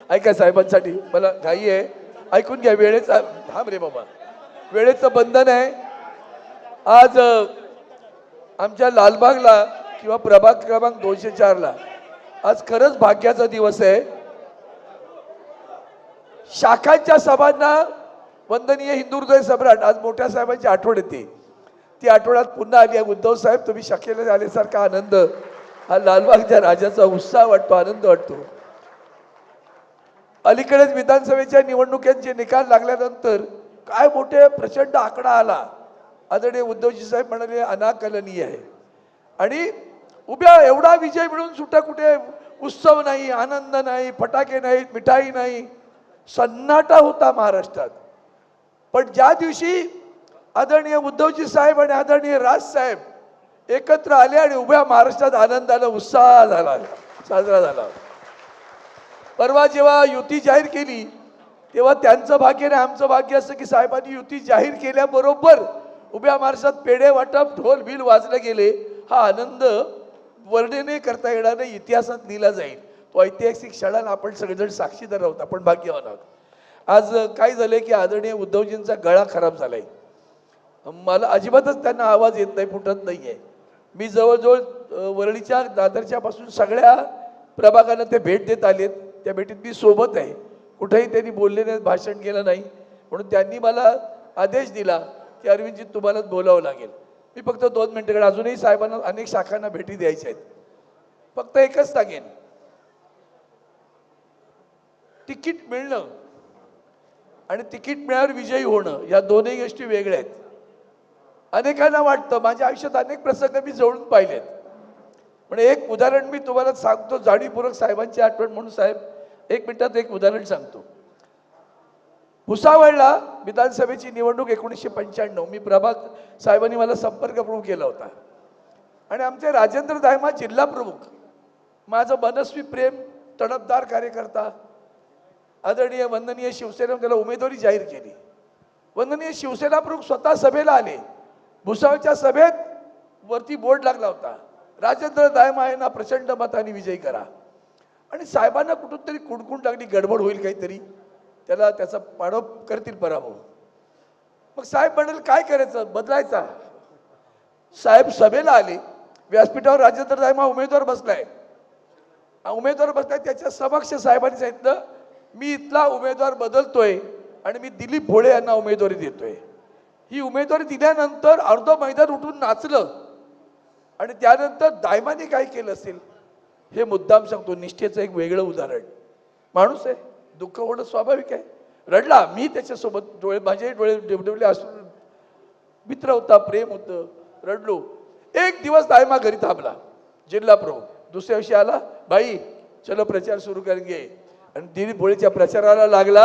ऐका साहेबांसाठी मला घाई आहे, ऐकून घ्या. वेळेचा थांब रे बाबा, वेळेचं बंधन आहे. आज आमच्या लालबागला किंवा प्रभाग क्रमांक 204 ला आज खरंच भाग्याचा दिवस आहे. शाखांच्या सभांना वंदनीय हिंदू हृदय सम्राट आज मोठ्या साहेबांची आठवण येते. ती आठवड्यात पुन्हा आली आहे. उद्धव साहेब तुम्ही शाखेला आल्यासारखा आनंद, हा लालबागच्या राजाचा उत्साह वाटतो, आनंद वाटतो. अलीकडेच विधानसभेच्या निवडणुकांचे निकाल लागल्यानंतर काय मोठे प्रचंड आकडा आला. आदरणीय उद्धवजी साहेब म्हणाले अनाकलनीय आहे. आणि उभ्या एवढा विजय मिळून सुद्धा कुठे उत्सव नाही, आनंद नाही, फटाके नाहीत, मिठाई नाही, सन्नाटा होता महाराष्ट्रात. पण ज्या दिवशी आदरणीय उद्धवजी साहेब आणि आदरणीय राज साहेब एकत्र आले आणि उभ्या महाराष्ट्रात आनंदाला उत्साह झाला, साजरा झाला. परवा जेव्हा युती जाहीर केली तेव्हा त्यांचं भाग्य नाही आमचं भाग्य असं की साहेबांनी युती जाहीर केल्याबरोबर उभ्या महाराष्ट्रात पेढे वाटप, ढोल बिल वाजले गेले. हा आनंद वर्णने करता येणार नाही, इतिहासात लिहिला जाईल. तो ऐतिहासिक क्षणाला आपण सगळेजण साक्षीदार आहोत, आपण भाग्यवान आहोत. आज काय झालंय की आदरणीय उद्धवजींचा गळा खराब झालाय. मला अजिबातच त्यांना आवाज येत नाही, फुटत नाहीये. मी जवळजवळ वरळीच्या दादरच्या पासून सगळ्या प्रभागांना ते भेट देत आलेत. त्या भेटीत मी सोबत आहे. कुठेही त्यांनी बोलले नाही, भाषण केलं नाही. म्हणून त्यांनी मला आदेश दिला की अरविंदजी तुम्हालाच बोलावं लागेल. मी फक्त 2 मिनिटाकडे, अजूनही साहेबांना अनेक शाखांना भेटी द्यायच्या आहेत. फक्त एकच सांगेन, तिकीट मिळणं आणि तिकीट मिळाल्यावर विजयी होणं या दोन्ही गोष्टी वेगळ्या आहेत. अनेकांना वाटतं, माझ्या आयुष्यात अनेक प्रसंग मी जवळून पाहिलेत. पण एक उदाहरण मी तुम्हाला सांगतो, जाणीवपूर्वक साहेबांची आठवण म्हणून. साहेब, 1 मिनिटात एक उदाहरण सांगतो. भुसावळला विधानसभेची निवडणूक 1995, मी प्रभाग साहेबांनी मला संपर्क प्रमुख केला होता आणि आमचे राजेंद्र दायमा जिल्हा प्रमुख, माझं मनस्वी प्रेम, तडफदार कार्यकर्ता, आदरणीय वंदनीय शिवसेना त्याला उमेदवारी जाहीर केली. वंदनीय शिवसेना प्रमुख स्वतः सभेला आले. भुसावळच्या सभेत वरती बोर्ड लागला होता, राजेंद्र दायमा यांना प्रचंड मताने विजयी करा. आणि साहेबांना कुठून तरी कुणकुण लागली, गडबड होईल काहीतरी, त्याला त्याचा पाडव करतील पराभव. मग साहेब म्हणाले काय करायचं, बदलायचा. साहेब सभेला आले, व्यासपीठावर राजेंद्र दायमा उमेदवार बसलाय. उमेदवार बसलाय, त्याच्या समक्ष साहेबांनी सांगितलं मी इथला उमेदवार बदलतोय आणि मी दिलीप भोळे यांना उमेदवारी देतोय. ही उमेदवारी दिल्यानंतर अर्ध मैदान उठून नाचलं. आणि त्यानंतर दायमाने काय केलं असेल हे मुद्दाम सांगतो. निष्ठेचं एक वेगळं उदाहरण. माणूस आहे, दुःख होणं स्वाभाविक आहे. रडला, मी त्याच्यासोबत, डोळे माझे डोळे डेवडेवले असून, मित्र होता, प्रेम होतं, रडलो. एक दिवस दायमा घरी थांबला, जिल्हा प्रमुख. दुसऱ्या दिवशी आला, बाई चलो प्रचार सुरू करेंगे. आणि दिलीप भोळेच्या प्रचाराला लागला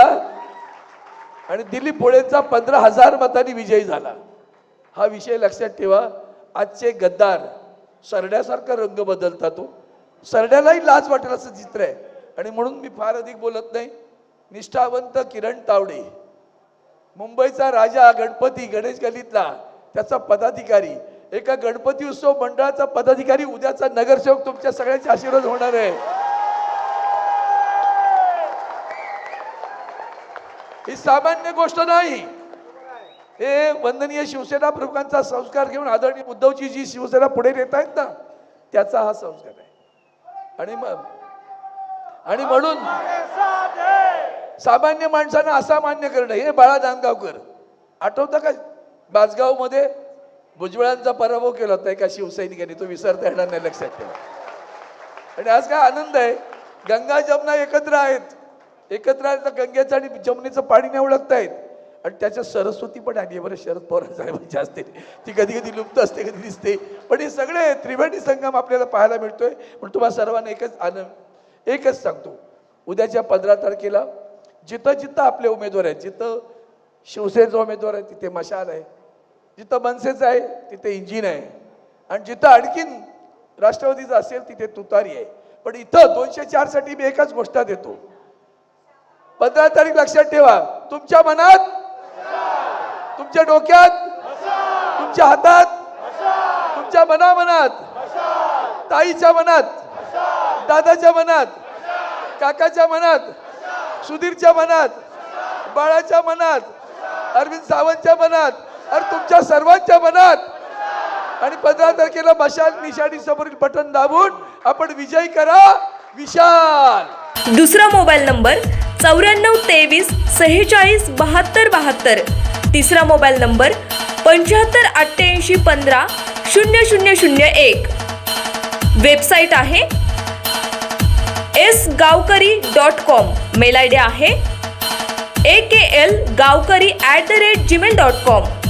आणि दिलीप भोळेंचा 15,000 मतांनी विजयी झाला. हा विषय लक्षात ठेवा. आजचे गद्दार सरड्यासारखा रंग बदलतात. तो सरड्यालाही लाज वाटेल असं चित्र आहे. आणि म्हणून मी फार अधिक बोलत नाही. निष्ठावंत किरण तावडे, मुंबईचा राजा, गणपती, गणेश गल्लीतला त्याचा पदाधिकारी, एका गणपती उत्सव मंडळाचा पदाधिकारी, उद्याचा नगरसेवक, तुमच्या सगळ्यांचे आशीर्वाद होणार आहे. ही सामान्य गोष्ट नाही. हे वंदनीय शिवसेना प्रमुखांचा संस्कार घेऊन आदरणीय उद्धवजी जी शिवसेना पुढे नेत आहेत ना, त्याचा हा संस्कार आहे. आणि म्हणून सामान्य माणसांना असामान्य करणं, हे बाळा नांदगावकर आठवतं का, बासगाव मध्ये भुजबळांचा पराभव केला होता एका शिवसैनिकाने, तो विसरता येणार नाही, लक्षात ठेवा. आणि आज काय आनंद आहे, गंगा जमुना एकत्र आहेत. एकत्र आले तर गंगेचं आणि जमुनेचं पाणी नाही ओळखतायत. आणि त्याच्यात सरस्वती पण आली आहे बरं, शरद पवार साहेबांची असते ती, कधी कधी लुप्त असते, कधी दिसते. पण हे सगळे त्रिवेणी संगम आपल्याला पाहायला मिळतोय. पण तुम्हाला सर्वांना एकच सांगतो, उद्याच्या 15 तारखेला जिथं जिथं आपले उमेदवार आहेत, जिथं शिवसेनेचा उमेदवार आहे तिथे मशाल आहे, जिथं मनसेचं आहे तिथे इंजिन आहे, आणि जिथं आणखीन राष्ट्रवादीचं असेल तिथे तुतारी आहे. पण इथं 204 साठी मी एकच गोष्ट देतो, 15 तारीख लक्षात ठेवा. तुमच्या मनात, तुमच्या डोक्यात, तुमच्या हातात, तुमच्या मनामनात, ताईच्या मनात, दादाच्या मनात, काकाच्या मनात, सुधीरच्या मनात, बाळाच्या मनात, अरविंद सावंतच्या मनात, आणि तुमच्या सर्वांच्या मनात. आणि 15 तारखेला मशाल निशाणी समोरील बटन दाबून आपण विजयी करा विशाल. दुसरा मोबाईल नंबर 94 23 46 72 72. तिसरा मोबाईल नंबर 75 88 15 0001. वेबसाईट आहे sgavkari.com. मेल आय डी आहे aklgavkari@gmail.com.